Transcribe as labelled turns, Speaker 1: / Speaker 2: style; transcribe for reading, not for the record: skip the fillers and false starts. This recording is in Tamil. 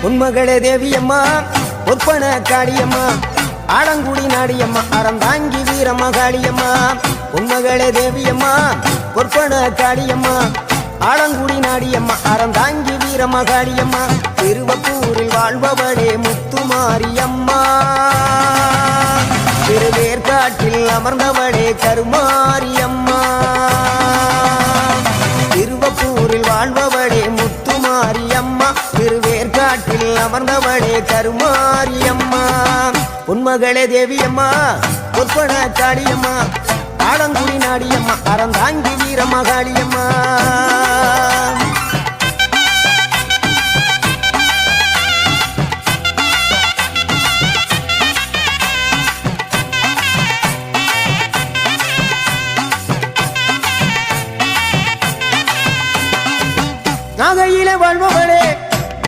Speaker 1: உன்மகளே தேவியம்மா ஒப்பன காளியம்மா ஆலங்குடி நாடியம்மா அறந்தாங்கி வீரம்மா காளியம்மா உன்மகளே தேவியம்மா ஒப்பன காளியம்மா ஆலங்குடி நாடியம்மா அறந்தாங்கி வீரம்மா காளியம்மா திருவப்பூரில் வாழ்பவளே முத்துமாரியம்மா திருவேற்காட்டில் அமர்ந்தவளே கருமாரியம்மா திருவப்பூரில் வாழ்பவளே முத்துமாரியம்மா திருவேற்காட்டில் அமர்ந்தவளே கருமாரியம்மா உன்மகளே தேவியம்மா ஒப்பன காளியம்மா ஆலங்குடி நாடியம்மா அறந்தாங்கி வீரம்மா காளியம்மா